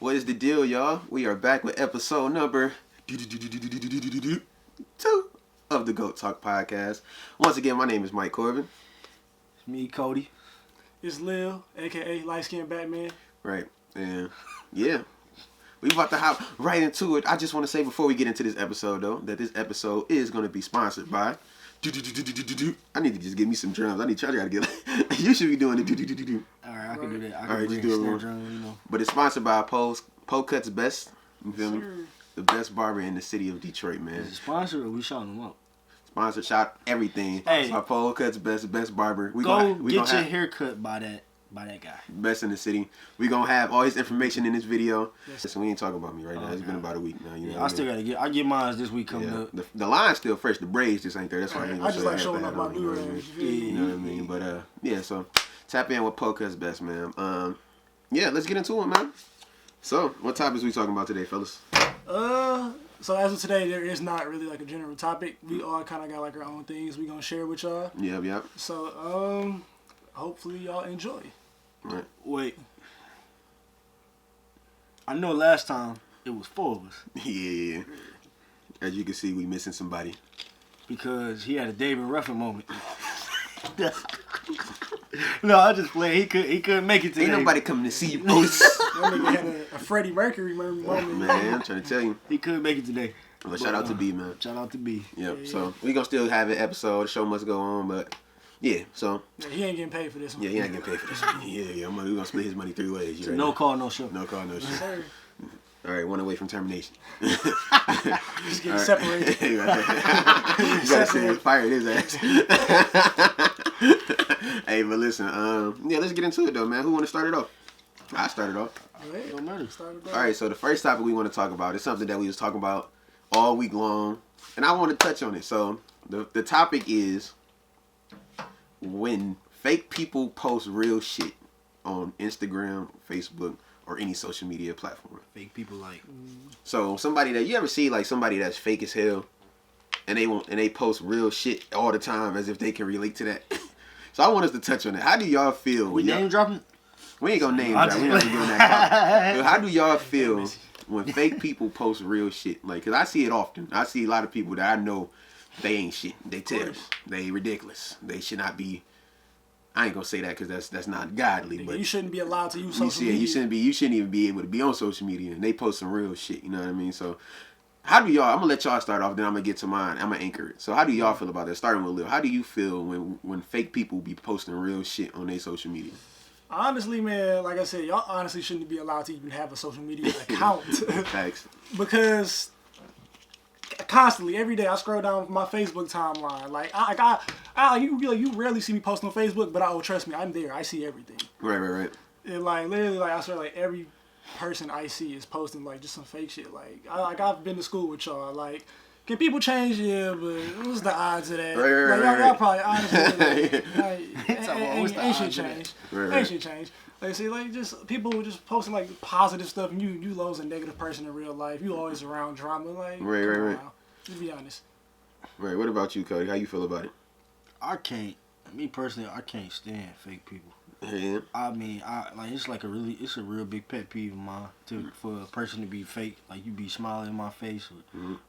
What is the deal, y'all? We are back with episode number 2 of the Goat Talk podcast. Once again, my name is Mike Corbin. It's me, Cody. It's Lil, aka Light Skin Batman. Right, and yeah, we about to hop right into it. I just want to say before we get into this episode, though, that this episode is going to be sponsored by. I need to just give me some drums. I gotta get. You should be doing it. Alright, I can do that. I can Alright, bring just do it snare one. drum, But it's sponsored by Poe Cuts Best. You feel me? Sure. The best barber in the city of Detroit, man. Is it sponsored or we shouting them up? Sponsored shop, everything. Hey. By Poe Cuts Best barber. We Go we get your have hair cut by that guy. best in the city. We gonna have all his information in this video. Yes. Listen, we ain't talking about me right now. It's been God. about a week now. You know Yeah, what I still mean? gotta get mine this week coming Yeah. up. The line's still fresh. The braids just ain't there. That's why I ain't I just like showing that up my on, you know what I mean? do-rags. You know what I mean? But yeah, so tap in with Poe Cuts Best, man. Yeah, let's get into it, man. So, what topics we talking about today, fellas? So as of today, there is not really like a general topic. We all kind of got like our own things we gonna share with y'all. Yep. So hopefully y'all enjoy. Right. Wait. I know last time it was 4 of us Yeah. As you can see, we missing somebody. because he had a David Ruffin moment. No, I just played. He couldn't make it today. Ain't nobody coming to see you, Otis. That nigga had a Freddie Mercury moment. Man, I'm trying to tell you. He couldn't make it today. But shout out to B, man. Shout out to B. Yep. Yeah. So we gonna still have an episode. The show must go on, but yeah. So Yeah, he ain't getting paid for this one. yeah, he ain't getting paid for this. Yeah. We gonna split his money 3 ways. You So ready? no call, no show. No call, no shit. Sir, All right, 1 away from termination. just getting separated. You gotta say fire his ass. Hey, but listen, yeah, let's get into it though, man. Who want to start it off? I started off. Alright, Don't matter. started All right, so the first topic we want to talk about is something that we was talking about all week long, and I want to touch on it. So the topic is when fake people post real shit on Instagram, Facebook, or any social media platform. Fake people like. So somebody that you ever see like somebody that's fake as hell, and they post real shit all the time as if they can relate to that. So I want us to touch on it. How do y'all feel? We when y'all- name dropping? We ain't gonna name I that. We just- ain't gonna give that. But how do y'all feel when fake people post real shit? Like, cause I see it often. I see a lot of people that I know they ain't shit. They terrible. They ridiculous. They should not be. I ain't gonna say that because that's not godly. But you shouldn't be allowed to use you social media. you shouldn't even be able to be on social media, and they post some real shit. You know what I mean? So, how do y'all? I'm gonna let y'all start off. Then I'm gonna get to mine. I'm gonna anchor it. So, how do y'all feel about that? Starting with Lil. How do you feel when fake people be posting real shit on their social media? Honestly, man, like I said, y'all honestly shouldn't be allowed to even have a social media account. Facts. Because constantly, every day, I scroll down my Facebook timeline. Like, you rarely see me post on Facebook, but trust me, I'm there. I see everything. Right. And like, literally, like I swear, like every person I see is posting like just some fake shit. Like, I've been to school with y'all. Like, can people change? Yeah, but what's the odds of that? Right. Y'all probably honestly What's the ain't shit odds of that? change. Right. Ain't shit change. Like, see, like just people who just posting like positive stuff, and you low's a negative person in real life. You always around drama. Like, Right. come on now. Just be honest. Right. What about you, Cody? How you feel about it? Me personally, I can't stand fake people. Yeah. I mean, it's a real big pet peeve of mine for a person to be fake. Like you be smiling in my face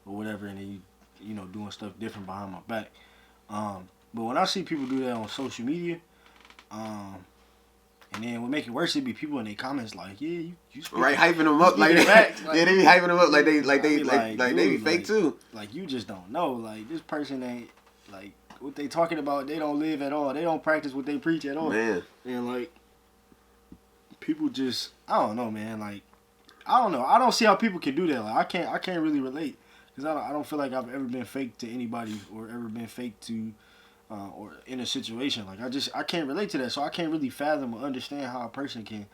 or whatever, and then you doing stuff different behind my back. But when I see people do that on social media, and then what make it worse, it be people in their comments like, yeah, you speak, Right, hyping them up like speaking that. facts, like- Yeah, they be hyping them up like they be dude, fake too. like you just don't know. Like this person ain't like what they talking about. They don't live at all. They don't practice what they preach at all. Man, And like people just, I don't know, man. Like I don't know. I don't see how people can do that. Like I can't really relate because I don't feel like I've ever been fake to anybody or ever been fake to or in a situation. Like I can't relate to that. So I can't really fathom or understand how a person can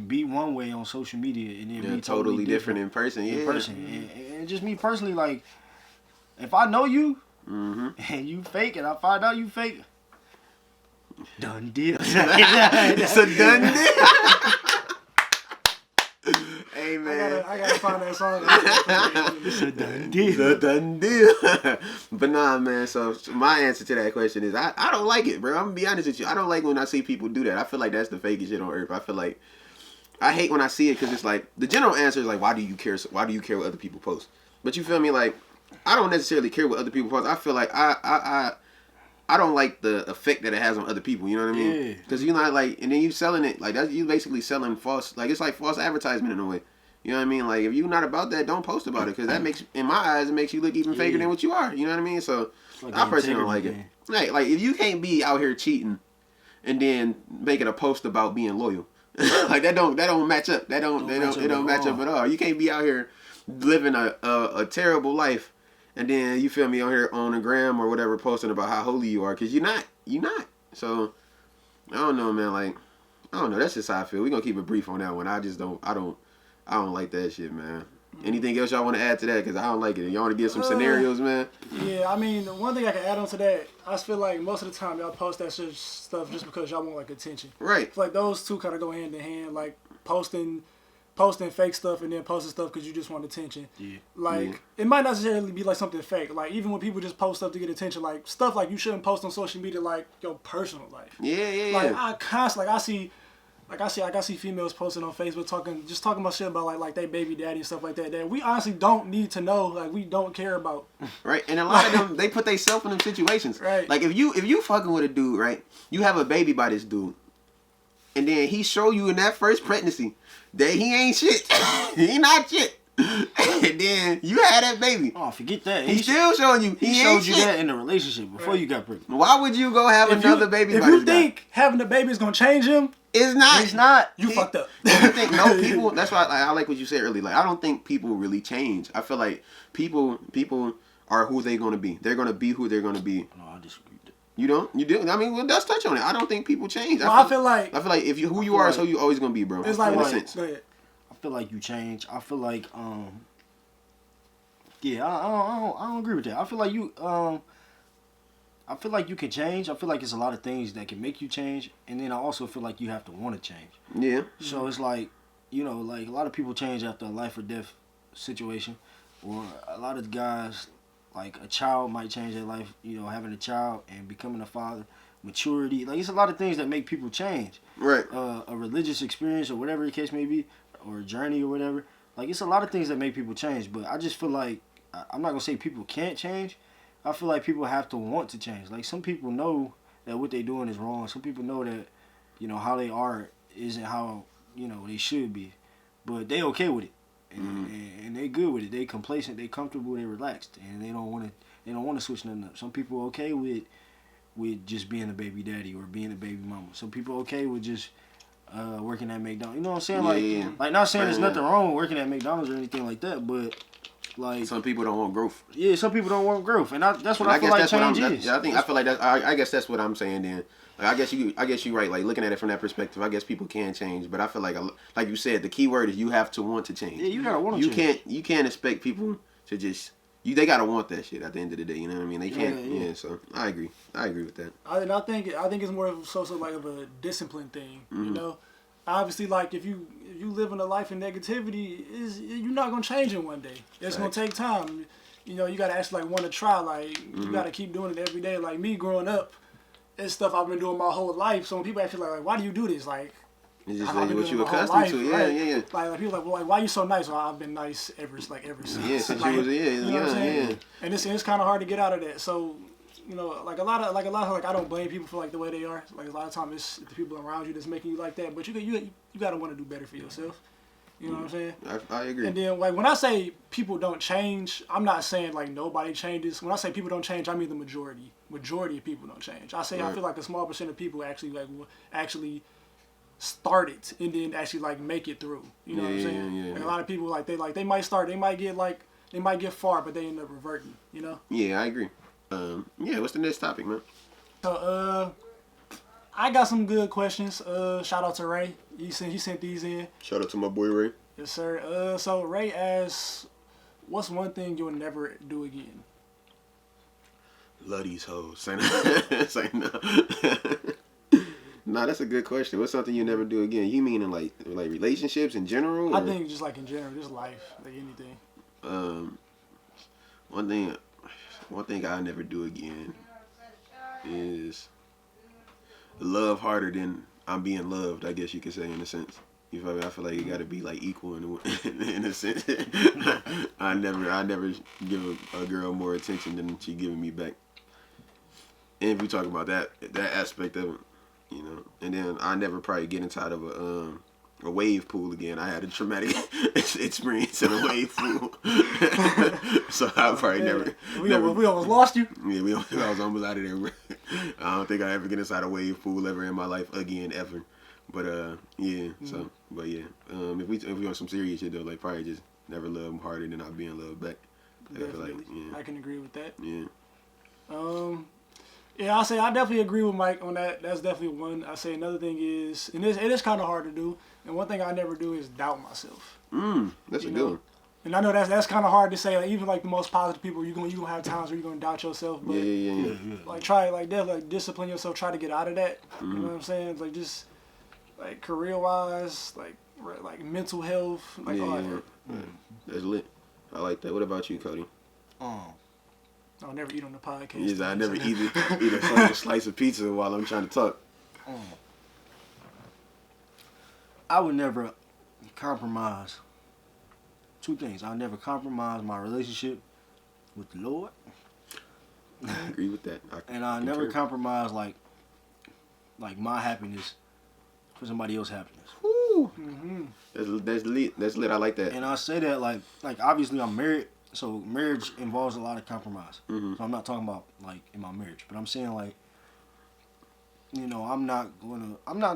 be one way on social media and then yeah, be totally different in person. Yeah. in person. And just me personally, like if I know you Mhm. and you fake and I find out you fake, done deal. It's a done deal. Hey man. I gotta find that song. It's a done It's deal. a done deal. But nah, man. So my answer to that question is I don't like it, bro. I'm gonna be honest with you. I don't like when I see people do that. I feel like that's the fakest shit on earth. I feel like I hate when I see it because it's like the general answer is like, why do you care? Why do you care what other people post? But you feel me? Like, I don't necessarily care what other people post. I feel like I don't like the effect that it has on other people. You know what I mean? Yeah. Because you're not like, and then you selling it like that. You basically selling false. Like it's like false advertisement in a way. You know what I mean? Like if you're not about that, don't post about it because that makes, in my eyes, it makes you look even faker than what you are. You know what I mean? So Like I personally don't like it. Like if you can't be out here cheating and then making a post about being loyal, like that don't match up. It don't match up at all. You can't be out here living a terrible life and then you feel me on here on the gram or whatever posting about how holy you are because you're not. So I don't know, man. Like I don't know. That's just how I feel. We're gonna keep it brief on that one. I don't like that shit, man. Anything else y'all want to add to that? Because I don't like it. Y'all want to give some scenarios, man? Yeah, I mean, one thing I can add on to that, I just feel like most of the time y'all post that stuff just because y'all want like attention. Right. It's like those two kind of go hand in hand, like posting fake stuff and then posting stuff because you just want attention. Yeah. Like it might not necessarily be like something fake. Like even when people just post stuff to get attention, like stuff like you shouldn't post on social media, like your personal life. Yeah. Like I constantly, I see females posting on Facebook talking about shit about like they baby daddy and stuff like that. That we honestly don't need to know. Like we don't care about. Right, and a lot of them they put themselves in them situations. Right. Like if you fucking with a dude, right, you have a baby by this dude, and then he show you in that first pregnancy that he ain't shit. He not shit. And then you had that baby. Oh, forget that. He's still showing you. He showed you that in the relationship before you got pregnant. Why would you go have another baby? If by you this guy? think having a baby is gonna change him, It's not. It's not. you fucked up. You think no people? That's why I like what you said earlier. Like I don't think people really change. I feel like people are who they're gonna be. They're gonna be who they're gonna be. No, I disagree with that. You don't? You do? I mean, well, let's touch on it. I don't think people change. Well, I feel like if you who you are is who you always gonna be, bro. it's like in a what? sense. Go ahead. I feel like you change. I feel like yeah, I don't agree with that. I feel like you can change. I feel like it's a lot of things that can make you change, and then I also feel like you have to want to change. Yeah. So it's like, like a lot of people change after a life or death situation, or a lot of guys, like a child might change their life, having a child and becoming a father, maturity. Like it's a lot of things that make people change. Right. A religious experience or whatever the case may be, or a journey or whatever. Like it's a lot of things that make people change, but I just feel like, I'm not going to say people can't change. I feel like people have to want to change. Like some people know that what they're doing is wrong. Some people know that, how they are isn't how, they should be. But they okay with it. And they good with it. They complacent, they comfortable, they relaxed. And they don't want to switch nothing up. Some people okay with just being a baby daddy or being a baby mama. Some people okay with just working at McDonald's. You know what I'm saying? Like not saying there's nothing wrong with working at McDonald's or anything like that, but like some people don't want growth. Yeah, some people don't want growth, and that's what I feel like change is. I feel like that. I guess that's what I'm saying. Then, like, I guess you right. Like looking at it from that perspective, I guess people can change, but I feel like you said, the key word is you have to want to change. Yeah, you gotta want to change. You can't expect people to just they gotta want that shit at the end of the day. You know what I mean? They can't. Yeah. So I agree with that. I think it's more of like of a discipline thing. Mm-hmm. Obviously, like if you living a life of negativity, you're not gonna change it one day. It's gonna take time. You gotta actually like want to try. Like you gotta keep doing it every day. Like me growing up, it's stuff I've been doing my whole life. So when people actually like, why do you do this? Like it's just like what you accustomed to. Yeah, right? yeah. Like people like, well, like why you so nice? Well, I've been nice ever since. Yeah, since like, you was you know what I'm saying? Yeah. And it's kind of hard to get out of that. So. Like a lot of I don't blame people for like the way they are. Like a lot of times it's the people around you that's making you like that. But you gotta want to do better for yourself. You know what I'm saying? I agree. And then like when I say people don't change, I'm not saying like nobody changes. When I say people don't change, I mean the majority. Majority of people don't change. I feel like a small percent of people actually start it and then actually like make it through. You know what I'm saying? Yeah. Like a lot of people they might start, they might get far, but they end up reverting. Yeah, I agree. What's the next topic, man? So, I got some good questions. Shout out to Ray. He sent these in. Shout out to my boy Ray. Yes, sir. So Ray asks, what's one thing you'll never do again? Love these hoes. Say no. Nah, that's a good question. What's something you never do again? You mean in like relationships in general? Or? I think just like in general, just life, like anything. One thing I'll never do again is love harder than I'm being loved, I guess you could say, in a sense. You feel me? I feel like it got to be like equal in a sense. I never give a girl more attention than she giving me back. And if we talk about that aspect of it, you know, and then I never probably get inside of a wave pool again. I had a traumatic experience in a wave pool, so I probably never. We almost lost you. Yeah, I was almost out of there. I don't think I ever get inside a wave pool ever in my life again ever. But yeah. So, but yeah, if we on some serious shit though, like probably just never love them harder than I've been loved back. Like, I feel like, yeah. I can agree with that. Yeah. Yeah, I say I definitely agree with Mike on that. That's definitely one. I say another thing is, and it is kind of hard to do. And one thing I never do is doubt myself. That's a You good know? one. And I know that's kind of hard to say. Like, even like the most positive people, you gonna have times where you're gonna doubt yourself. But Yeah. like try definitely like discipline yourself. Try to get out of that. You know what I'm saying? Like just like career wise, like mental health, like all that. That's lit. I like that. What about you, Cody? I'll never eat on the podcast. Yes, I never eat a slice of pizza while I'm trying to talk. I would never compromise. Two things. I'll never compromise my relationship with the Lord. I agree with that. And I'll never compromise like my happiness for somebody else's happiness. Woo. That's lit. That's lit. I like that. And I say that like obviously I'm married, so marriage involves a lot of compromise. So I'm not talking about like in my marriage, but I'm saying like, you know, I'm not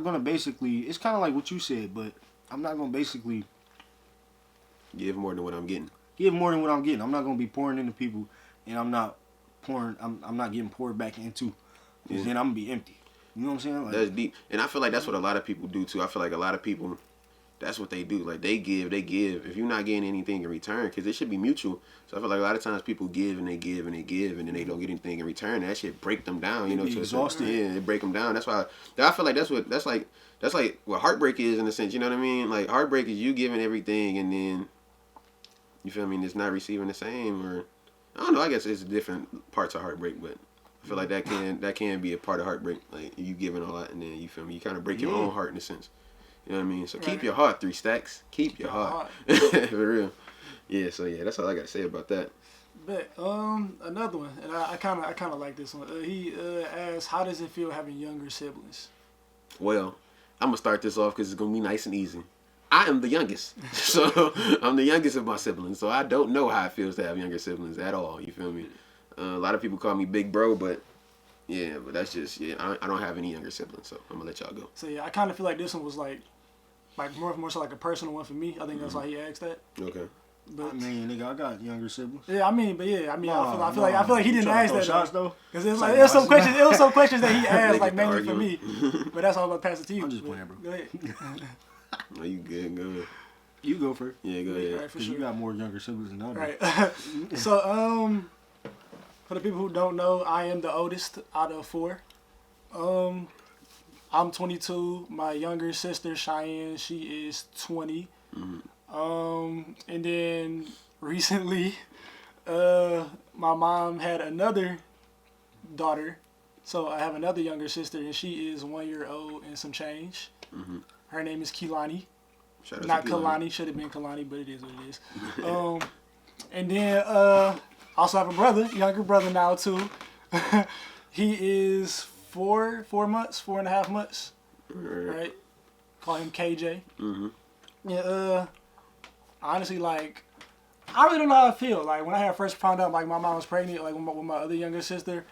gonna basically. It's kind of like what you said, but I'm not gonna basically give more than what I'm getting. Give more than what I'm getting. I'm not gonna be pouring into people, and I'm not getting poured back into. Because then I'm gonna be empty. You know what I'm saying? Like, that's deep, and I feel like that's what a lot of people do too. I feel like a lot of people, that's what they do. Like they give. If you're not getting anything in return, because it should be mutual. So I feel like a lot of times people give and they give and they give, and then they don't get anything in return. That shit break them down. You know, to exhausted. Yeah, it break them down. That's why I feel like that's like what heartbreak is in a sense. You know what I mean? Like heartbreak is you giving everything and then you feel me? It's not receiving the same, or I don't know. I guess it's different parts of heartbreak, but I feel like that can be a part of heartbreak. Like you giving all that and then you feel me? You kind of break your own heart in a sense. You know what I mean? So keep your heart, 3 stacks. Keep your heart. For real. Yeah, so yeah, that's all I got to say about that. But another one, and I kind of like this one. He asked, "How does it feel having younger siblings?" Well, I'm gonna start this off because it's gonna be nice and easy. I am the youngest, so I'm the youngest of my siblings. So I don't know how it feels to have younger siblings at all. You feel me? A lot of people call me big bro, but yeah, but that's just I don't have any younger siblings, so I'm gonna let y'all go. So yeah, I kind of feel like this one was like more so like a personal one for me. I think that's why he asked that. Okay. But I mean, nigga, I got younger siblings. Yeah, I feel like he didn't ask that shots, though. Because it's like it was some questions that he asked like mainly for me. But that's all I'm gonna pass it to you. I'm just playing, bro. Go ahead. No, you good? Go ahead. You go first. Yeah, go ahead. Right, for Cause sure. you got more younger siblings than I do. Right. So for the people who don't know, I am the oldest out of 4. I'm 22. My younger sister Cheyenne, she is 20. And then recently, my mom had another daughter, so I have another younger sister, and she is 1 year old and some change. Her name is Kehlani. Not Kalani. Should have been Kalani, but it is what it is. And then also have a brother, younger brother now too. He is 4 months, 4.5 months. Right. Call him KJ. Yeah. Honestly, like, I really don't know how I feel. Like when I first found out, like my mom was pregnant, like with my other younger sister,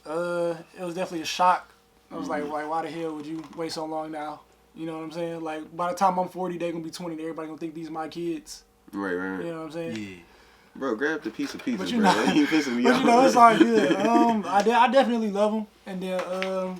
it was definitely a shock. I was like, why the hell would you wait so long now? You know what I'm saying? Like by the time I'm 40, they're gonna be 20. And everybody gonna think these my kids. Right. You know what I'm saying? Yeah. Bro, grab the piece of pizza, But you bro. know, You pissing me but off. you know, it's all good. I definitely love them, and then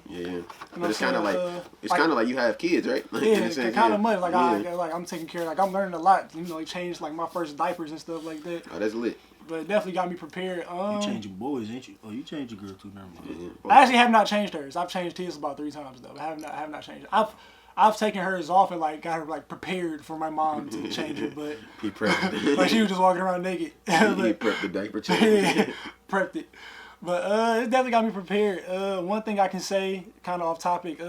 Yeah. But it's kind of like you have kids, right? Like, yeah, in a sense, kind of much. Like yeah. I'm taking care. Like I'm learning a lot. You know, like change like my first diapers and stuff like that. Oh, that's lit. But it definitely got me prepared. You changing boys, ain't you? Oh, you changed your girl too, never mind. Yeah. I actually have not changed hers. I've changed his about 3 times though. I have not changed. I've taken hers off and like got her like prepared for my mom to change it, but He prepped. like she was just walking around naked. He prepped the diaper change. Yeah, prepped it. But it definitely got me prepared. One thing I can say, kind of off topic,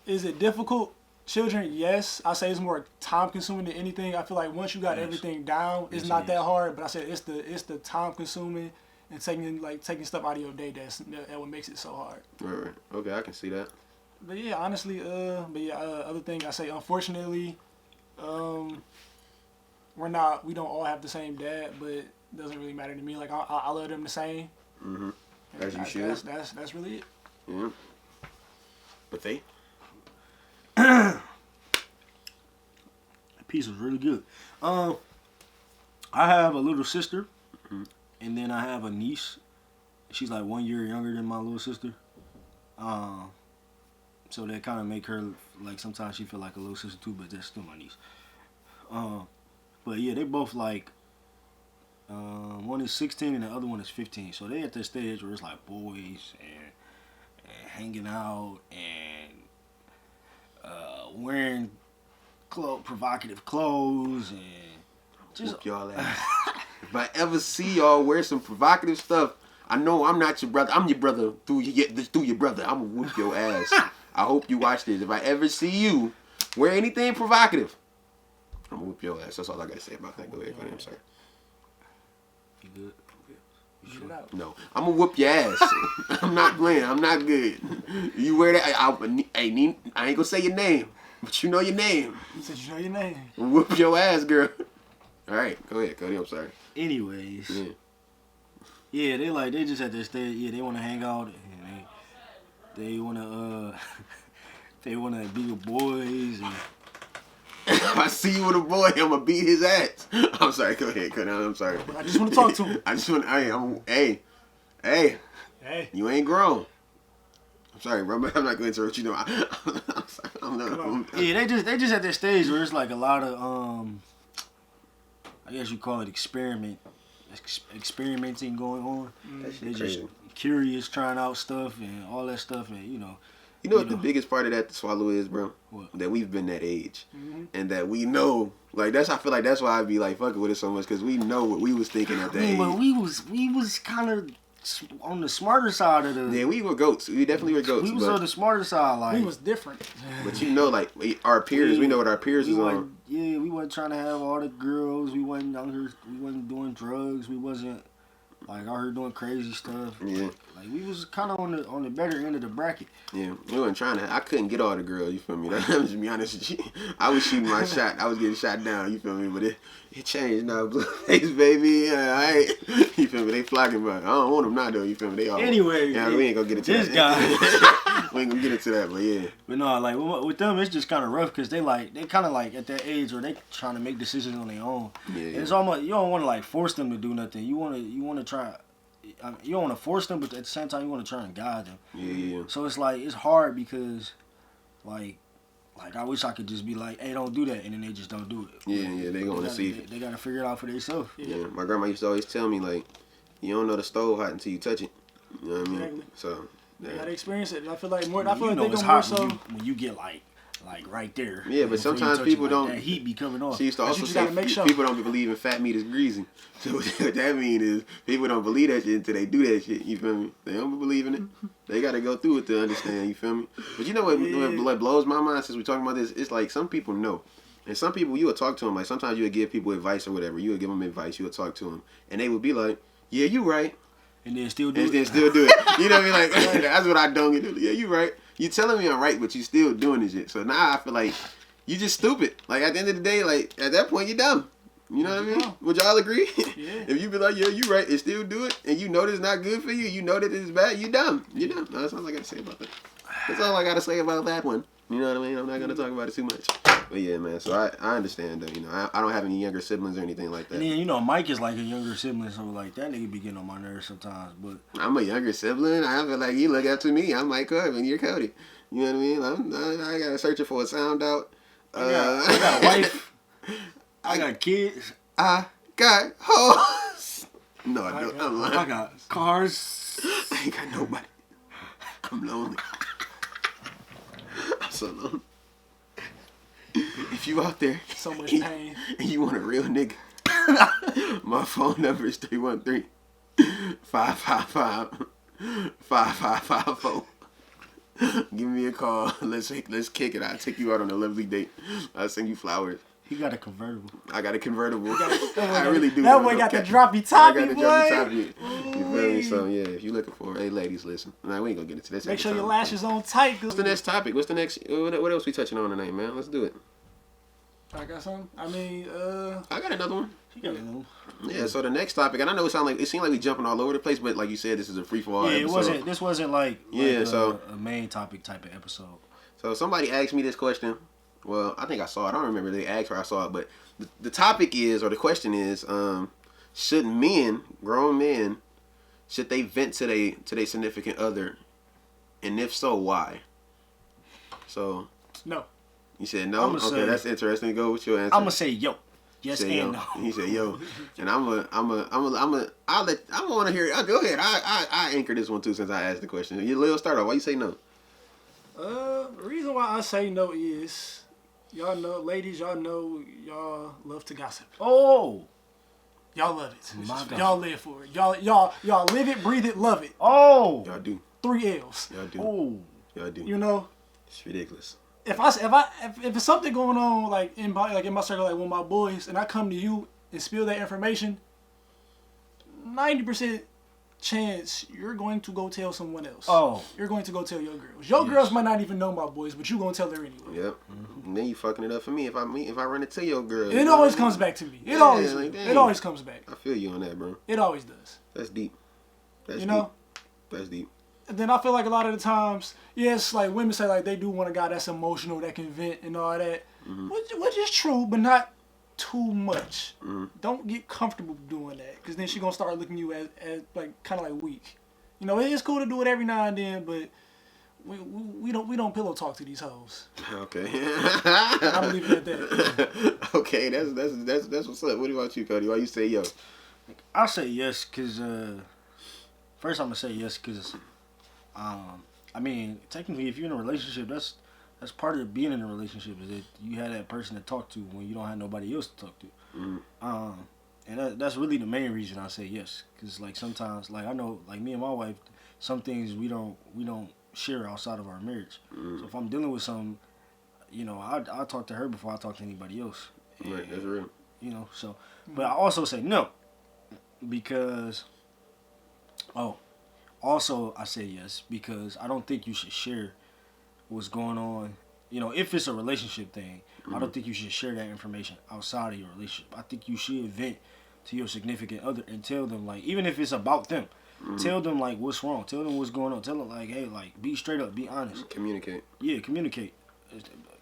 is it difficult Children, yes. I say it's more time consuming than anything. I feel like once you got Yes. everything down, it's Yes, not it that is. hard. But I said it's the time consuming and taking stuff out of your day that what makes it so hard. Right. Okay, I can see that. But yeah, honestly, other thing I say, unfortunately, we don't all have the same dad, but it doesn't really matter to me. Like I love them the same. Mm-hmm. And As you should. That's really it. Yeah. But they. That piece was really good. I have a little sister, and then I have a niece. She's like 1 year younger than my little sister. So that kind of make her like sometimes she feel like a little sister too, but that's still my niece. But yeah, they both like. One is 16 and the other one is 15. So they at that stage where it's like boys and hanging out and wearing provocative clothes and just Whoop y'all ass. If I ever see y'all wear some provocative stuff, I know I'm not your brother. I'm your brother through your brother. I'm gonna whoop your ass. I hope you watch this. If I ever see you wear anything provocative, I'm gonna whoop your ass. That's all I gotta say about that. Go ahead, I'm sorry. You good? Get it out. No, I'm gonna whoop your ass. I'm not playing. I'm not good. You wear that? I ain't gonna say your name, but you know your name. You said you know your name. Whoop your ass, girl. All right, go ahead, Cody. I'm sorry. Anyways, Yeah. they just at this stage. Yeah, they want to hang out and they want to they want to be with boys and. If I see you with a boy, I'm gonna beat his ass. I'm sorry. Go ahead, Cody. I'm sorry. I just want to talk to him. I just want. Hey, Hey. you ain't grown. I'm sorry, bro. But I'm not going to interrupt you. No, I'm sorry. I'm Come on. not. Yeah, they just at that stage where it's like a lot of I guess you call it experimenting going on. That shit They're just crazy. curious, trying out stuff and all that stuff, and You know what the biggest part of that to swallow is, bro? What? That we've been that age. Mm-hmm. And that we know, like, I feel like that's why I'd be, like, fucking with it so much, because we know what we was thinking at that age. but we was kind of on the smarter side of the. Yeah, we were goats. We definitely were goats. We was on the smarter side, like. We was different. But you know, like, our peers, we know what our peers is on. Yeah, we wasn't trying to have all the girls. We wasn't younger. We wasn't doing drugs. We wasn't like out here doing crazy stuff. Yeah. Like we was kind of on the better end of the bracket. Yeah, we wasn't trying to. I couldn't get all the girls. You feel me? I'm just be honest with you. I was shooting my shot. I was getting shot down. You feel me? But it changed now. Blueface, baby. Yeah, I ain't. You feel me? They flocking, but I don't want them now though. You feel me? They all. Anyway, yeah, we ain't gonna get into this that. guy. We ain't gonna get into that, but yeah. But no, like with them, it's just kind of rough because they kind of like at that age where they trying to make decisions on their own. Yeah. And it's almost you don't want to like force them to do nothing. You want to try. You don't want to force them, but at the same time you want to try and guide them. Yeah. So it's like it's hard because, like I wish I could just be like, hey, don't do that, and then they just don't do it. Yeah, they gonna see it. They gotta figure it out for themselves. Yeah, my grandma used to always tell me like, you don't know the stove hot until you touch it. You know what I mean? Exactly. So. They Yeah. gotta experience it. And I feel like more. You I feel like know they it's go more hot so. when you get like right there. Yeah, but Before you sometimes touch people it, like, don't- That heat be coming off. She used to But also you just say gotta make sure. people don't believe in fat meat is greasy. So what that mean is people don't believe that shit until they do that shit. You feel me? They don't believe in it. They gotta go through it to understand. You feel me? But you know what blows my mind since we're talking about this? It's like some people know. And some people, you would talk to them. Like sometimes you would give people advice or whatever. You would give them advice. You would talk to them. And they would be like, yeah, you right. And then still do And it. then still do it. You know what I mean? Like, that's what I don't get. Yeah, you right. You telling me I'm right, but you still doing this shit. So now I feel like you just stupid. Like at the end of the day, like at that point, you're dumb. You know what I mean? Would y'all agree? Yeah. If you be like, yeah, you right, and still do it, and you know that it's not good for you, you know that it's bad, you dumb. You dumb. No, that's all I got to say about that. That's all I got to say about that one. You know what I mean? I'm not going to talk about it too much. But yeah, man, so I understand though. You know, I don't have any younger siblings or anything like that. And then Mike is like a younger sibling, so like that nigga be getting on my nerves sometimes. But I'm a younger sibling. I feel like you look up to me. I'm Mike Corbin. You're Cody. You know what I mean? I got to search for a sound out. I got a wife. I got kids. I got hoes. No, I don't. I'm lying. I got cars. I ain't got nobody. I'm lonely. I'm so lonely. If you out there So much pain. and you want a real nigga, my phone number is 313-555-5554. Give me a call. Let's kick it. I'll take you out on a lovely date. I'll send you flowers. He got a convertible. I got a convertible. I really do. That boy got the droppy toppy, I got the boy. droppy toppy. You feel me? So yeah, if you looking for, hey ladies, listen. Nah, we ain't gonna get into this. Make sure your lashes on tight. What's the next topic? What's the next? What else we touching on tonight, man? Let's do it. I got something. I mean, I got another one. He got another one. Yeah. So the next topic, and I know it seemed like we jumping all over the place, but like you said, this is a free for all. Yeah, episode. This wasn't like so a main topic type of episode. So somebody asked me this question. Well, I think I saw it. I don't remember they asked or I saw it, but the topic is, or the question is, should men, grown men, should they vent to their significant other, and if so, why? So no. You said no. Okay, that's interesting. Go with your answer. I'm gonna say yo. Yes and yo. no. He said yo, and I'll want to hear it. Go ahead. I anchor this one too since I asked the question. You Lil, start off. Why you say no? The reason why I say no is, y'all know, ladies, y'all love to gossip. Oh. Y'all love it. My God. Y'all live for it. Y'all live it, breathe it, love it. Oh. Y'all do. 3 L's. Y'all do. Oh. Y'all do. You know, It's ridiculous. if it's something going on like in my circle, like with my boys, and I come to you and spill that information, 90% chance you're going to go tell someone else. Oh. You're going to go tell your girls. Your girls might not even know my boys, but you're going to tell her anyway. Yep. And then you fucking it up for me if I run into your girl. It always comes back to me. It always comes back. I feel you on that, bro. It always does. That's deep. That's You deep. know? That's deep. And then I feel like a lot of the times, yes, like women say like they do want a guy that's emotional, that can vent and all that, which is true, but not too much. Don't get comfortable doing that, because then she's gonna start looking at you as like kind of like weak. You know, it's cool to do it every now and then, but we don't pillow talk to these hoes. Okay. I'm gonna leave it at that. Okay, that's what's up. What about you, Cody? Why you say yo? I'll say yes, cause first I'm gonna say yes, cause I mean, technically, if you're in a relationship, that's part of being in a relationship, is that you have that person to talk to when you don't have nobody else to talk to. And that's really the main reason I say yes, because like sometimes, like I know, like me and my wife, some things we don't share outside of our marriage. So if I'm dealing with something, you know, I talk to her before I talk to anybody else. Right, that's real. You know, so but I also say no, because also I say yes because I don't think you should share what's going on. You know, if it's a relationship thing, I don't think you should share that information outside of your relationship. I think you should vent to your significant other and tell them, like, even if it's about them, tell them like what's wrong, tell them what's going on, tell them like, hey, like, be straight up, be honest. Communicate. Yeah, communicate.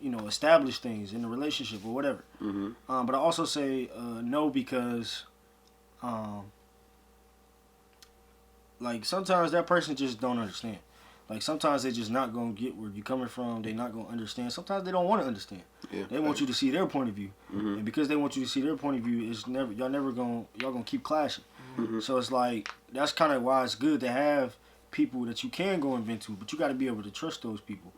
You know, establish things in the relationship or whatever. But I also say no because like sometimes that person just don't understand. Like sometimes they just not gonna get where you're coming from. They not gonna understand. Sometimes they don't want to understand. Yeah, they want you to see their point of view, and because they want you to see their point of view, it's never y'all gonna keep clashing. So it's like that's kind of why it's good to have people that you can go and vent to, but you got to be able to trust those people.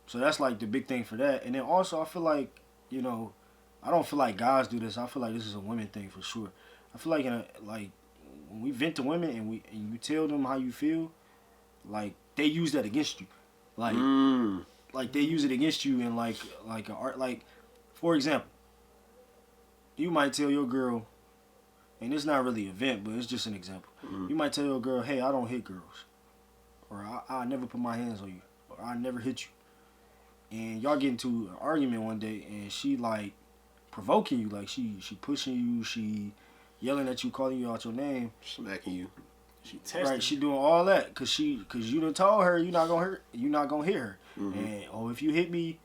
So that's like the big thing for that. And then also I feel like, you know, I don't feel like guys do this. I feel like this is a women thing for sure. I feel like when we vent to women and you tell them how you feel, like they use that against you, like they use it against you in like an art. Like for example, you might tell your girl, and it's not really a vent, but it's just an example. You might tell your girl, hey, I don't hit girls, or I never put my hands on you, or I never hit you. And y'all get into an argument one day, and she like provoking you, like she pushing you, she yelling at you, calling you out your name, smacking you. She testing. Right, she doing all that cause you done told her you're not gonna hit her, and if you hit me,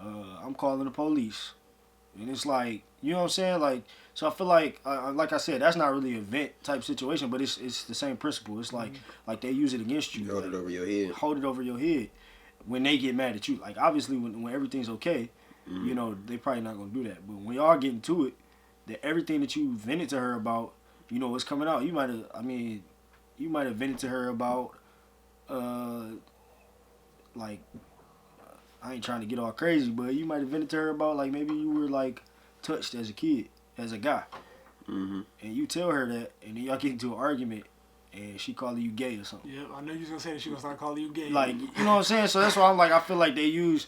I'm calling the police. And it's like, you know what I'm saying, like, so I feel like I said, that's not really a vent type situation, but it's the same principle. It's like they use it against you. Hold it over your head. Hold it over your head when they get mad at you. Like obviously when everything's okay, you know, they probably not gonna do that. But when y'all get into it, that everything that you vented to her about, you know, what's coming out. You might have vented to her about, like, I ain't trying to get all crazy, but you might have vented to her about, like, maybe you were, like, touched as a kid, as a guy. And you tell her that, and then y'all get into an argument, and she calling you gay or something. Yeah, I know you was gonna say that she gonna start calling you gay. Like, you know what I'm saying? So that's why I'm like, I feel like and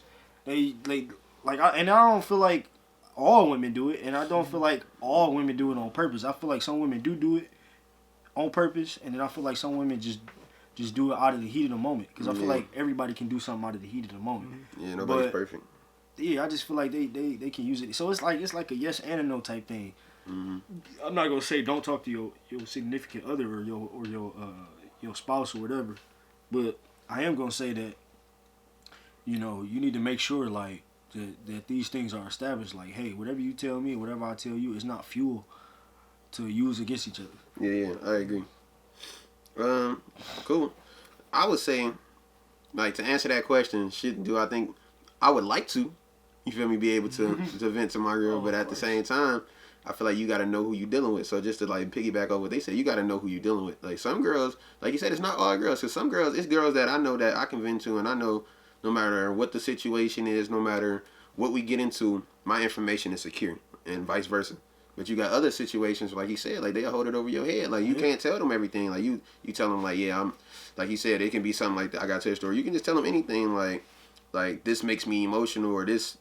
I don't feel like all women do it, and I don't feel like all women do it on purpose. I feel like some women do it on purpose, and then I feel like some women just do it out of the heat of the moment. Because I feel like everybody can do something out of the heat of the moment. Yeah, nobody's perfect. Yeah, I just feel like they can use it. So it's like a yes and a no type thing. Mm-hmm. I'm not gonna say don't talk to your significant other or your spouse or whatever, but I am gonna say that, you know, you need to make sure like that these things are established. Like, hey, whatever you tell me, whatever I tell you, is not fuel to use against each other. Yeah, I agree. Cool. I would say, like, to answer that question, do I think I would like to, you feel me, be able to vent to my girl, but at the same time, I feel like you got to know who you dealing with. So just to like piggyback on what they say, you got to know who you dealing with. Like some girls, like you said, it's not all girls. Cause some girls, it's girls that I know that I can vent to, and I know no matter what the situation is, no matter what we get into, my information is secure, and vice versa. But you got other situations, like he said, like they'll hold it over your head. Like you can't tell them everything. Like you tell them like, yeah, I'm, like he said, it can be something like that. I got to tell you a story. You can just tell them anything like this makes me emotional, or this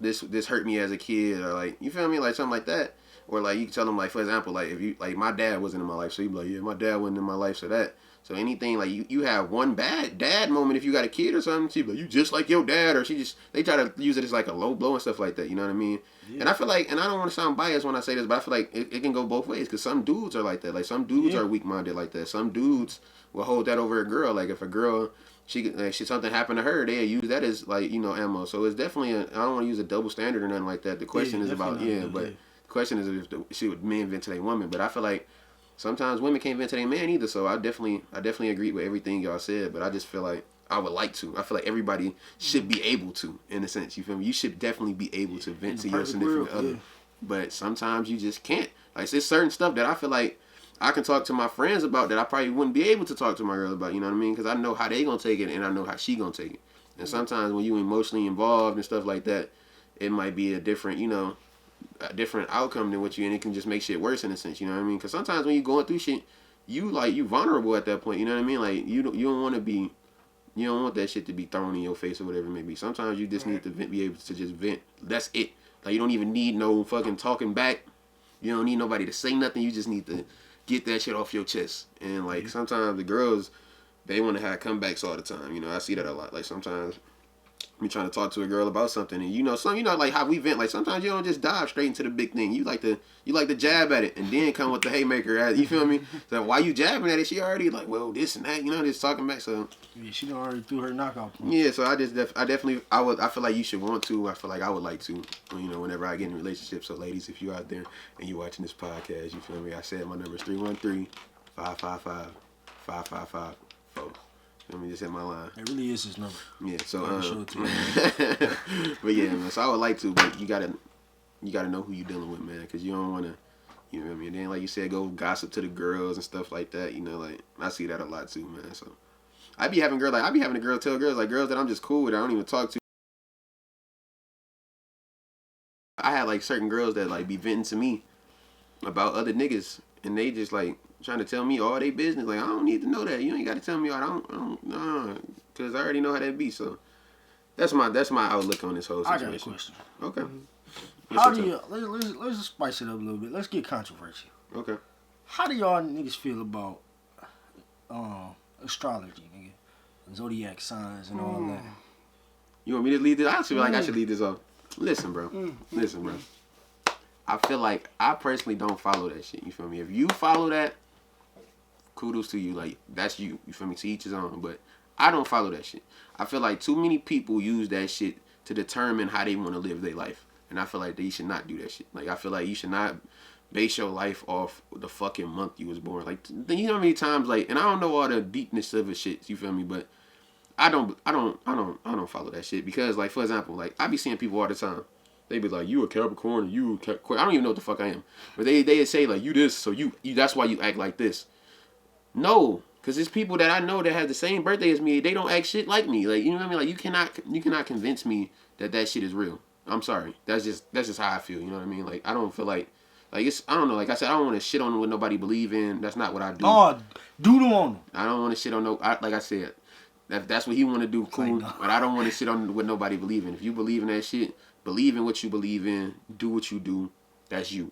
hurt me as a kid, or like, you feel me, like something like that. Or like you can tell them like, for example, like if you like my dad wasn't in my life, so you be like, yeah, my dad wasn't in my life, so that. So anything like you have one bad dad moment if you got a kid or something, she be like, you just like your dad, or they try to use it as like a low blow and stuff like that. You know what I mean? Yeah. And I feel like, and I don't want to sound biased when I say this, but I feel like it can go both ways, because some dudes are like that. Like some dudes are weak minded like that. Some dudes will hold that over a girl. Like if a girl something happened to her, they use that as like, you know, ammo. So it's definitely I don't want to use a double standard or nothing like that. The question is about the question is if she would men vent to their woman. But I feel like sometimes women can't vent to their man either. So I definitely agree with everything y'all said. But I just feel like I would like to. I feel like everybody should be able to, in a sense. You feel me? You should definitely be able to vent to your significant other. Yeah. But sometimes you just can't. Like there's certain stuff that I feel like I can talk to my friends about that I probably wouldn't be able to talk to my girl about. You know what I mean? Because I know how they gonna take it, and I know how she gonna take it. And sometimes when you emotionally involved and stuff like that, it might be a different outcome than what you, and it can just make shit worse in a sense. You know what I mean? Because sometimes when you're going through shit, you vulnerable at that point. You know what I mean? Like you don't want to be. You don't want that shit to be thrown in your face or whatever it may be. Sometimes you just need to be able to just vent. That's it. Like you don't even need no fucking talking back. You don't need nobody to say nothing. You just need to get that shit off your chest. And like sometimes the girls, they want to have comebacks all the time. You know, I see that a lot. Like sometimes me trying to talk to a girl about something, and like how we vent. Like sometimes you don't just dive straight into the big thing. You like to jab at it and then come with the haymaker. You feel me? So why you jabbing at it? She already like, well, this and that. You know, just talking back. So yeah, she done already threw her knockout point. Yeah, so I definitely I feel like you should want to. I feel like I would like to. You know, whenever I get in relationships. So ladies, if you out there and you watching this podcast, you feel me? I said my number is 313-555-5554. Let me just hit my line. It really is his number. Yeah, so but yeah, man. So I would like to, but you gotta know who you dealing with, man, because you don't want to, you know what I mean. And then like you said, go gossip to the girls and stuff like that. You know, like I see that a lot too, man. So I be having a girl tell girls like girls that I'm just cool with, I don't even talk to. I had like certain girls that like be venting to me about other niggas, and they just like trying to tell me all their business. Like I don't need to know that. You ain't got to tell me all. I don't, because I already know how that be. So that's my outlook on this whole situation. I got a question. Okay. How do you let's just spice it up a little bit. Let's get controversial. Okay. How do y'all niggas feel about astrology, nigga, zodiac signs and all that? You want me to lead this? I feel like I should lead this off. Listen, bro. I feel like I personally don't follow that shit. You feel me? If you follow that, kudos to you. Like that's you. You feel me? To each his own. But I don't follow that shit. I feel like too many people use that shit to determine how they want to live their life, and I feel like they should not do that shit. Like I feel like you should not base your life off the fucking month you was born. Like you know how many times like, and I don't know all the deepness of the shit. You feel me? But I don't follow that shit because like for example, like I be seeing people all the time. They be like, you a Capricorn, you a Capricorn. I don't even know what the fuck I am. But they say like, you this, so you that's why you act like this. No, because there's people that I know that have the same birthday as me. They don't act shit like me. Like, you know what I mean? Like, you cannot convince me that shit is real. I'm sorry. That's just how I feel. You know what I mean? Like, I don't feel like Like I don't know. Like I said, I don't want to shit on what nobody believe in. That's not what I do. Oh, doodle on them. I don't want to shit on like I said, if that's what he want to do, cool. But I don't want to shit on what nobody believe in. If you believe in that shit, believe in what you believe in. Do what you do. That's you.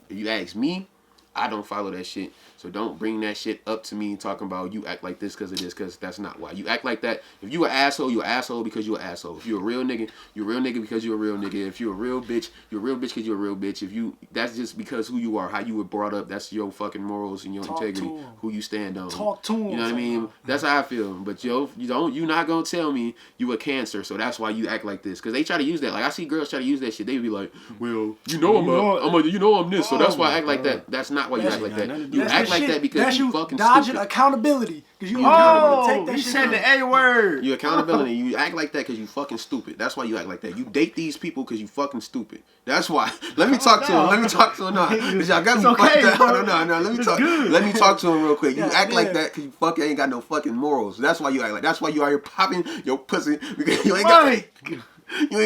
If you ask me, I don't follow that shit. So don't bring that shit up to me talking about you act like this because of this, because that's not why. You act like that. If you an asshole, you an asshole because you an asshole. If you a real nigga, you a real nigga because you a real nigga. If you a real bitch, you a real bitch because you a real bitch. That's just because who you are, how you were brought up. That's your fucking morals and your integrity, who you stand on. Talk to him. You know what I mean? That's how I feel. But you not gonna tell me you a Cancer, so that's why you act like this. Because they try to use that. Like I see girls try to use that shit. They be like, well, I'm this, so that's why I act like that. That's not why you act like that. You act like that because you fucking dodging stupid. Accountability. Because you Oh, you said the A word. You accountability. You act like that because you fucking stupid. That's why you act like that. You date these people because you fucking stupid. That's why. Let me talk to him. Let me talk to him now. Cause y'all got me fucked up. No. Let me talk. Let me talk to him real quick. You act like that because you fucking ain't got no fucking morals. That's why you act like. That's why you out here popping your pussy because you ain't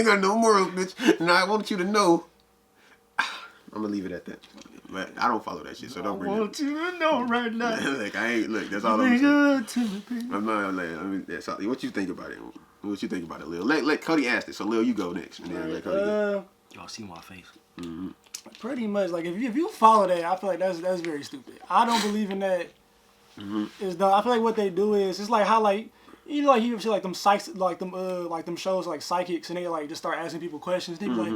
got no morals, bitch. And I want you to know. I'm gonna leave it at that. But I don't follow that shit, so don't bring it. I want you to know right now. That's all I'm saying. I'm not like, that's all. What you think about it? What you think about it, Lil? Let Cody ask it. So Lil, you go next, and then let Cody go. Y'all see my face. Mm-hmm. Pretty much, like if you follow that, I feel like that's very stupid. I don't believe in that. Mm-hmm. It's dumb. I feel like what they do is it's like how like. You know, like you see like them psychs, like them shows like psychics, and they like just start asking people questions. They be like,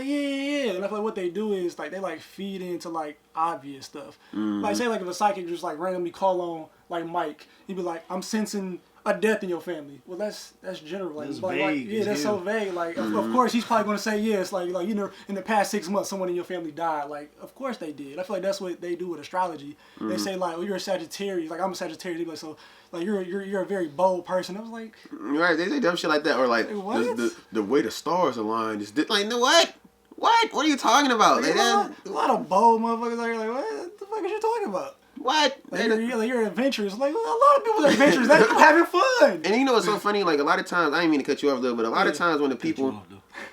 yeah. And I feel like what they do is like they like feed into like obvious stuff. Like say like if a psychic just like randomly call on like Mike, he'd be like, I'm sensing a death in your family. Well, that's general. Like, that's like, vague. yeah, that's so vague. Like of course he's probably gonna say yes. Like you know, in the past 6 months, someone in your family died. Like of course they did. I feel like that's what they do with astrology. They say like, well, you're a Sagittarius. Like I'm a Sagittarius. They be like, so. Like you're a very bold person. I was like, right? They say dumb shit like that, or like the way the stars align is like, no, what? What are you talking about? Like, a lot of bold motherfuckers out here. Like, what the fuck is you talking about? What? Like, you're adventurous. Like a lot of people are adventurous. They're having fun. And you know what's so funny? Like a lot of times, I didn't mean to cut you off, Lil, but a lot of times when the people,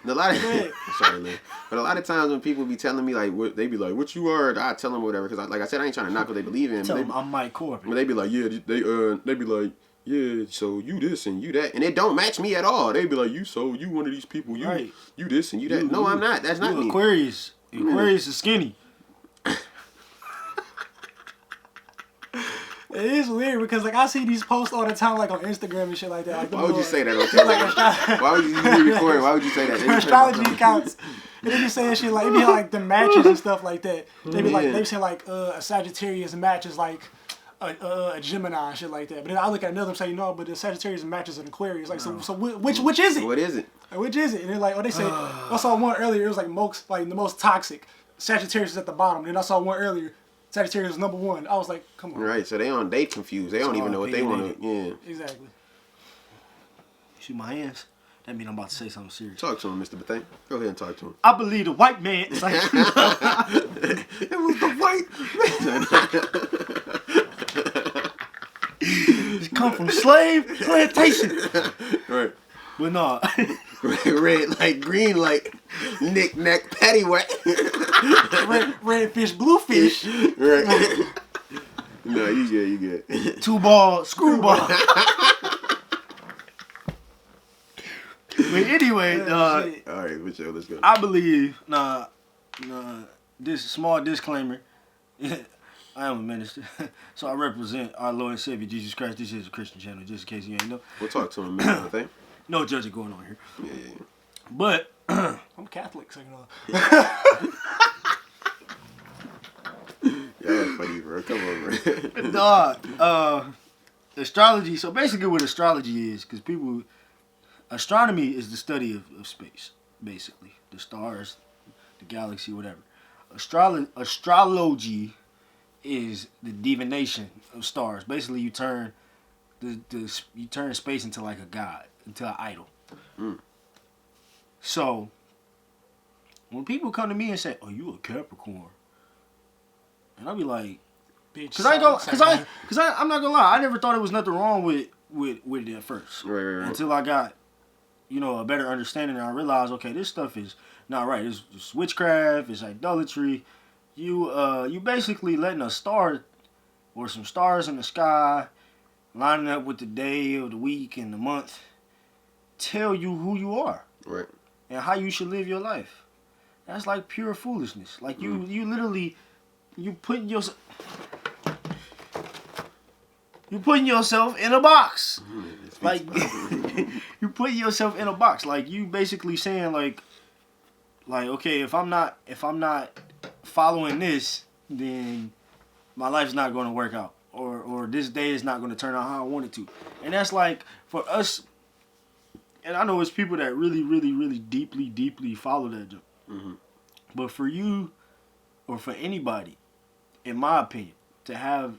sorry, Lil, but a lot of times when people be telling me like, they be like, what you are, I tell them whatever, because like I said, I ain't trying to knock what they believe in. Tell them I'm Mike Corbin. But they be like, yeah, they be like, yeah, so you this and you that, and it don't match me at all. They be like, you one of these people, you this and you that. No, I'm not. That's not me. Aquarius is skinny. It is weird because like I see these posts all the time like on Instagram and shit like that. Like, why would you say that? Okay? Why would you record? Why would you say that? Astrology accounts. And they be saying shit like it be like the matches and stuff like that. They be like they say like a Sagittarius matches like a Gemini and shit like that. But then I look at another and say no, but the Sagittarius matches an Aquarius. Like so which is it? What is it? Which is it? And then like they say I saw one earlier. It was like the most toxic. Sagittarius is at the bottom. Then I saw one earlier. Sagittarius is number 1. I was like, come on. Right, so they confused. They don't even know what they want to. Yeah. Exactly. See my hands? That mean I'm about to say something serious. Talk to him, Mr. Bethany. Go ahead and talk to him. I believe the white man is like... It was the white man. It come from slave plantation. Right. But no. Red light, green light, knick-knack, paddywhack. red fish, blue fish. Right. No, you get. 2-ball, screwball. But anyway, all right, let's go. I believe, this small disclaimer. I am a minister, so I represent our Lord and Savior Jesus Christ. This is a Christian channel, just in case you ain't know. We'll talk to him, I think. No judging going on here. Yeah. But I'm Catholic, so you know. Yeah, that's funny, bro. Come on, bro. Astrology. So basically, what astrology is, because astronomy is the study of space, basically the stars, the galaxy, whatever. Astrology is the divination of stars. Basically, you turn you turn space into like a god, into an idol. So when people come to me and say, "Oh, you a Capricorn," and I'll be like, because I'm not gonna lie, I never thought there was nothing wrong with it at first, right. Until I got a better understanding, and I realized, okay, this stuff is not right. It's witchcraft, it's idolatry, you basically letting a star or some stars in the sky lining up with the day or the week and the month tell you who you are. Right. And how you should live your life. That's like pure foolishness. Like you literally putting yourself in a box. Like you putting yourself in a box. Like you basically saying like okay, if I'm not following this, then my life's not going to work out, or this day is not going to turn out how I want it to. And that's like for us. And I know it's people that really, really, really deeply follow that jump. Mm-hmm. But for you, or for anybody, in my opinion, to have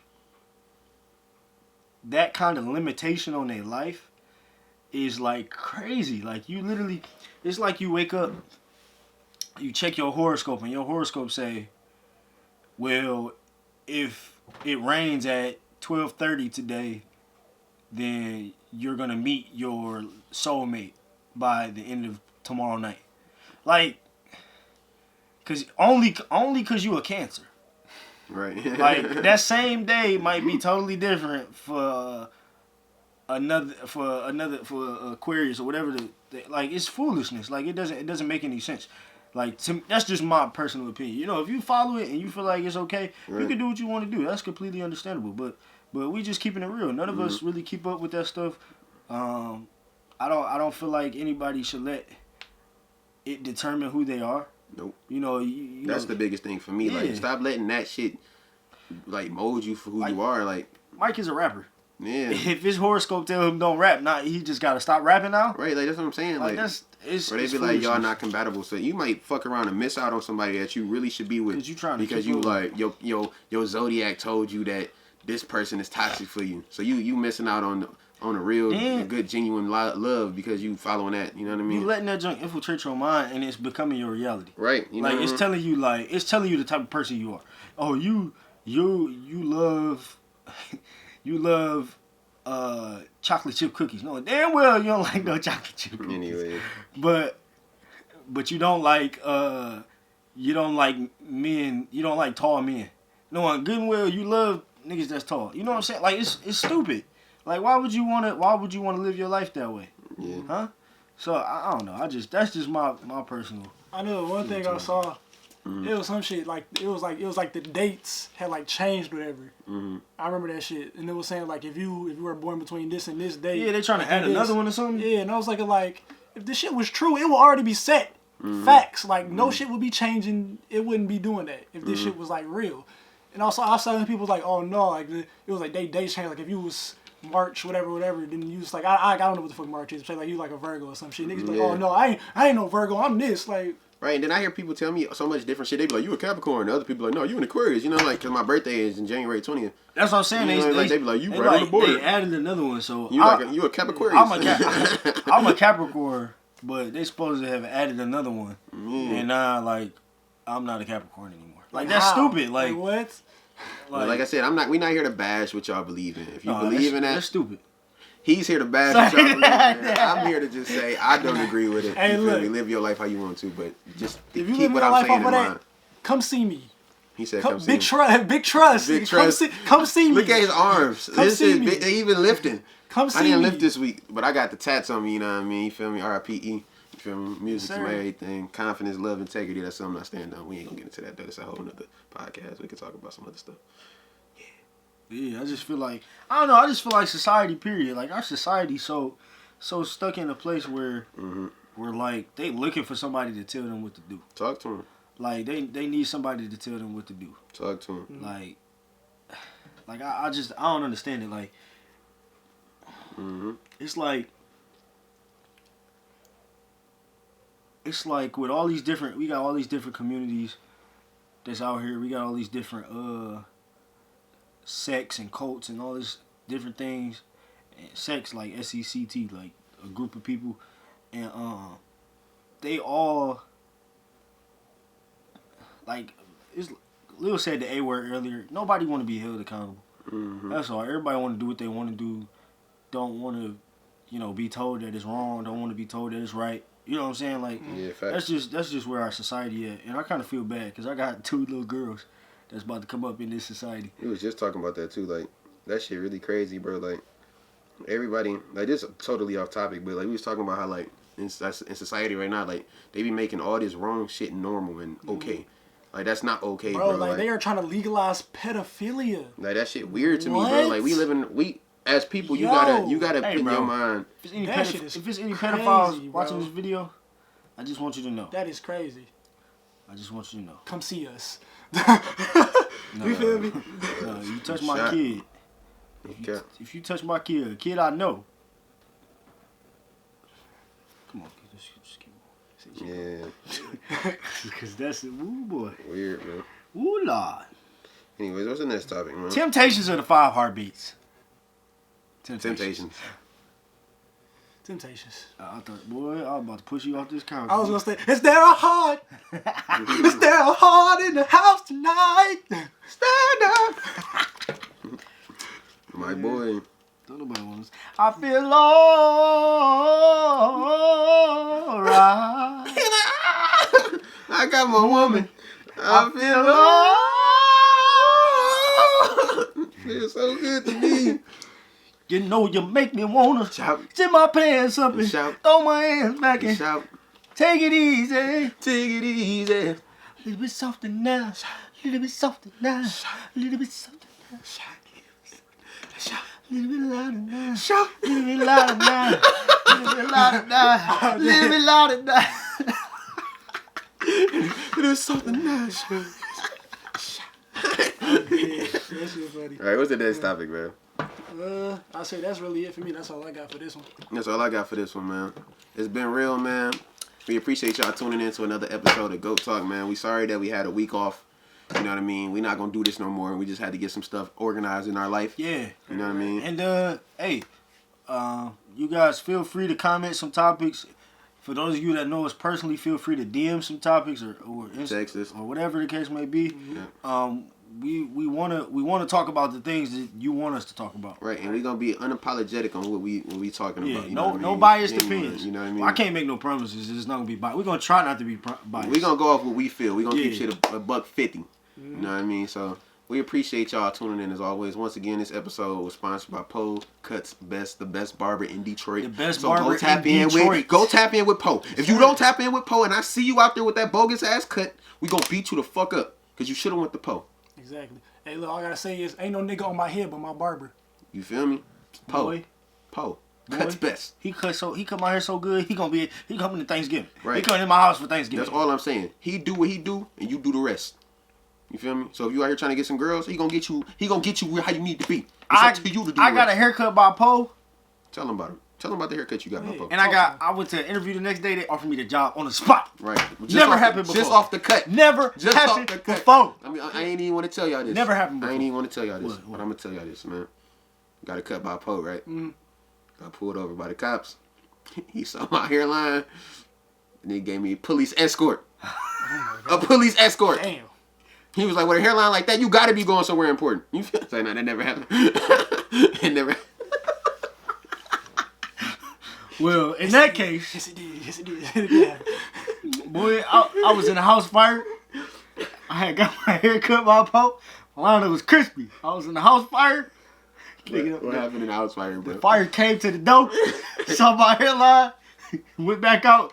that kind of limitation on their life is like crazy. Like you literally, it's like you wake up, you check your horoscope, and your horoscope say, well, if it rains at 12:30 today, then you're gonna meet your soulmate by the end of tomorrow night. Like, only cause you a Cancer. Right. Like that same day might be totally different for Aquarius or whatever. Like it's foolishness. Like it doesn't make any sense. Like that's just my personal opinion. You know, if you follow it and you feel like it's okay, right. You can do what you want to do. That's completely understandable. But we just keeping it real. None of us really keep up with that stuff. I don't feel like anybody should let it determine who they are. Nope. You know, that's the biggest thing for me. Yeah. Like, stop letting that shit like mold you for who you are. Like, Mike is a rapper. Yeah. If his horoscope tell him don't rap, he just gotta stop rapping now. Right. Like that's what I'm saying. Like or they be like, y'all not compatible, so you might fuck around and miss out on somebody that you really should be with. Because you like your zodiac told you that this person is toxic for you, so you missing out on a real good genuine love because you following that. You know what I mean? You letting that junk infiltrate your mind and it's becoming your reality. Right. You know like it's telling you the type of person you are. Oh, you love you love chocolate chip cookies. No, damn well you don't like no chocolate chip cookies. Anyway. But you don't like men. You don't like tall men. No, good and well you love niggas that's tall. You know what I'm saying? Like it's stupid. Like why would you wanna live your life that way? Yeah. Huh? So I don't know. That's just my personal. I know one thing I saw. It was some shit like it was like the dates had like changed or whatever. Mm-hmm. I remember that shit, and it was saying like if you were born between this and this date. Yeah, they trying to add another one or something. Yeah, and I was like if this shit was true, it would already be set. Facts. Like no shit would be changing. It wouldn't be doing that if this shit was like real. And also I saw people like, oh no, like it was like dates changed. Like if you was March, whatever, then you was like I don't know what the fuck March is. Say like you like a Virgo or some shit. Niggas be like, oh no, I ain't no Virgo. I'm this like. Right, and then I hear people tell me so much different shit. They be like, you a Capricorn. The other people like, no, you an Aquarius. You know, like, because my birthday is in January 20th. That's what I'm saying. You know, they be like, you right on the border. They added another one, so. You a Capricorn. I'm a Capricorn, but they supposed to have added another one. And now, like, I'm not a Capricorn anymore. Like, that's stupid. Like what? Like I said, we not here to bash what y'all believe in. If you believe in that. That's stupid. He's here to bash what y'all believe in. I'm here to just say I don't agree with it. Hey, look, live your life how you want to, but just if you keep what I'm saying in mind. Come see me. He said, "Come see big me." Trust. Big trust. Come see me. Look at his arms. This is big. He even lifting. Come see me. I didn't lift this week, but I got the tats on me. You know what I mean? You feel me? RIPE. You feel me? Music to my everything. Confidence, love, integrity. That's something I stand on. We ain't gonna get into that though. It's a whole nother podcast. We can talk about some other stuff. Yeah, I just feel like I don't know. I just feel like society, period. Like our society, so stuck in a place where where like they looking for somebody to tell them what to do. Talk to them. Like they need somebody to tell them what to do. Talk to them. Like I don't understand it. Like it's like with all these different, we got all these different communities that's out here. We got all these different sects and cults and all this different things. And sects like SECT, like a group of people, and they all like Lil said the A word earlier. Nobody want to be held accountable. That's all. Everybody want to do what they want to do. Don't want to, be told that it's wrong. Don't want to be told that it's right. You know what I'm saying? Like, Yeah, facts. that's just where our society at. And I kind of feel bad because I got 2 little girls that's about to come up in this society. We was just talking about that too. Like, that shit really crazy, bro. Like, everybody, like, this is totally off topic, but like we was talking about how like in society right now, like they be making all this wrong shit normal and okay. Like, that's not okay, bro. Like they are trying to legalize pedophilia. Like, that shit weird to me, bro. Like, we as people, you gotta Hey, put in bro. your mind. If it's That shit is if it's any crazy, pedophiles bro. watching this video, I just want you to know. That is crazy. I just want you to know. Come see us. No, You feel me? no, you touch my Shot. kid. Okay. If you touch my kid, a kid I know. Come on, kid, just keep on. Yeah, Because that's it. Ooh, boy. weird, man. Ooh, Lord. Anyways, what's the next topic, man? Temptations are the 5 heartbeats. Temptations. Temptations. I thought, boy, I was about to push you off this couch. I was gonna say, is there a heart? Is there a heart in the house tonight? Stand up. My boy. Don't nobody want this. I feel alright. I got my woman. I feel feels so good to me. You know you make me wanna Shout. zip my pants up and Shout. throw my hands back and Shout. take it easy. Take it easy. A little bit softer now. A little bit softer now. A little bit softer now. A little bit louder now. Shout. A little bit louder now. A little bit louder now. A little bit louder now. It is something nice. That shit funny. All right, what's the next topic, man? I say that's really it for me. That's all I got for this one. That's all I got for this one, man. It's been real, man. We appreciate y'all tuning in to another episode of Goat Talk, man. We sorry that we had a week off. You know what I mean? We're not going to do this no more. We just had to get some stuff organized in our life. Yeah. You know what I mean? And hey, you guys feel free to comment some topics. For those of you that know us personally, feel free to DM some topics or Text us. or whatever the case may be. We wanna talk about the things that you want us to talk about. Right, and we're going to be unapologetic on what we talking Yeah, about. You know what I no mean? biased Genuine, opinions. You know what I mean? I can't make no promises. It's not gonna be biased. We're gonna try not to be biased. We're going to go off what we feel. We're going to keep Yeah. shit a $1.50. You know what I mean? So we appreciate y'all tuning in as always. Once again, this episode was sponsored by Poe Cuts Best, the best barber in Detroit. The best so barber go tap in Detroit. Go tap in with Poe. If you don't tap in with Poe and I see you out there with that bogus ass cut, we gonna beat you the fuck up. Cause you should have went to Poe. Exactly. Hey, look, all I gotta say is, ain't no nigga on my head but my barber. You feel me? Poe. Boy. Poe. Cuts best. He cut my hair so good. He coming to Thanksgiving. Right. He coming in my house for Thanksgiving. That's all I'm saying. He do what he do and you do the rest. You feel me? So if you out here trying to get some girls, he gonna get you where how you need to be. It's up to you to do I the got a rest. haircut by Poe. Tell him about him. Tell him about the haircut you got by Poe. And I went to an interview the next day. They offered me the job on the spot. Right. Never happened Just before. off the cut. Never Just happened off the cut. before. I mean, I ain't even want to tell y'all this. Never happened I ain't before. even want to tell y'all this. What? But I'm going to tell y'all this, man. Got a cut by Poe, right? Mm-hmm. Got pulled over by the cops. He saw my hairline. And he gave me a police escort. A police escort. Damn. He was like, with a hairline like that, you got to be going somewhere important. You feel like, no, that never happened. It never happened. Well, in that case, Yes, it did. Yes, it did. Yeah. boy, I was in a house fire. I had got my hair cut by Poe. My line was crispy. I was in the house fire. What happened in the house fire, bro? Fire came to the door. Saw my hairline. Went back out.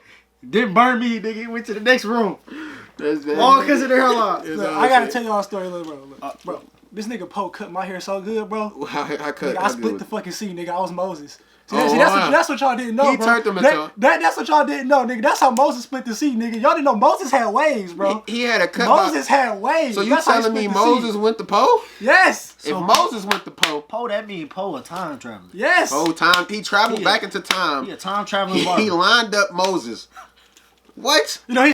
Didn't burn me. Nigga went to the next room. That's All because of the hairline. Look, I gotta tell y'all a story, look, bro. Look, bro, this nigga Poe cut my hair so good, bro. I cut. Nigga, I split the fucking sea, nigga. I was Moses. See, Oh, see, wow. that's what y'all didn't know, He bro. turned them into- That's what y'all didn't know, nigga. That's how Moses split the sea, nigga. Y'all didn't know Moses had waves, bro. He had a cut. Moses had waves. So you That's how he telling me split the sea. Moses went to Poe? Yes. If Moses went to Poe, Poe, that mean Poe a time traveler. Yes. he traveled He a- back into time. He a time traveling He barber. lined up Moses. What? You know,